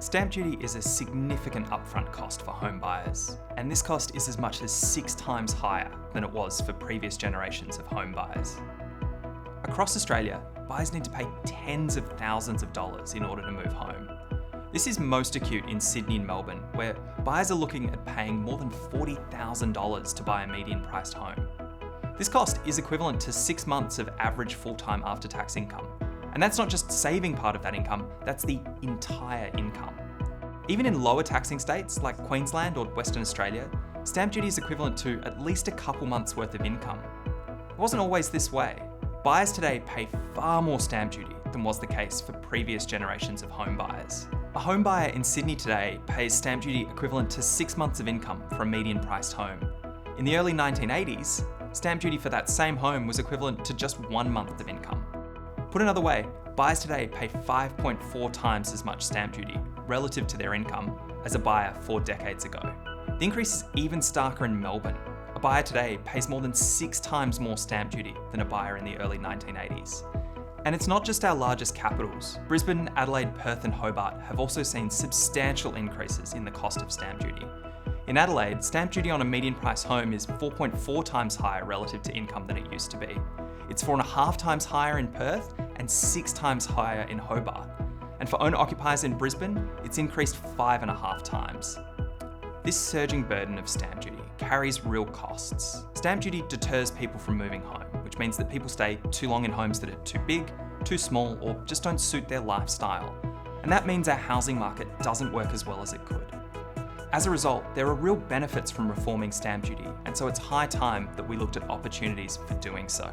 Stamp duty is a significant upfront cost for home buyers, and this cost is as much as 6 times higher than it was for previous generations of home buyers. Across Australia, buyers need to pay tens of thousands of dollars in order to move home. This is most acute in Sydney and Melbourne, where buyers are looking at paying more than $40,000 to buy a median-priced home. This cost is equivalent to 6 months of average full-time after-tax income. And that's not just saving part of that income, that's the entire income. Even in lower taxing states like Queensland or Western Australia, stamp duty is equivalent to at least a couple months' worth of income. It wasn't always this way. Buyers today pay far more stamp duty than was the case for previous generations of home buyers. A home buyer in Sydney today pays stamp duty equivalent to 6 months of income for a median-priced home. In the early 1980s, stamp duty for that same home was equivalent to just 1 month of income. Put another way, buyers today pay 5.4 times as much stamp duty relative to their income as a buyer 4 decades ago. The increase is even starker in Melbourne. A buyer today pays more than 6 times more stamp duty than a buyer in the early 1980s. And it's not just our largest capitals. Brisbane, Adelaide, Perth and Hobart have also seen substantial increases in the cost of stamp duty. In Adelaide, stamp duty on a median price home is 4.4 times higher relative to income than it used to be. It's 4.5 times higher in Perth and 6 times higher in Hobart. And for owner-occupiers in Brisbane, it's increased 5.5 times. This surging burden of stamp duty carries real costs. Stamp duty deters people from moving home, which means that people stay too long in homes that are too big, too small, or just don't suit their lifestyle. And that means our housing market doesn't work as well as it could. As a result, there are real benefits from reforming stamp duty, and so it's high time that we looked at opportunities for doing so.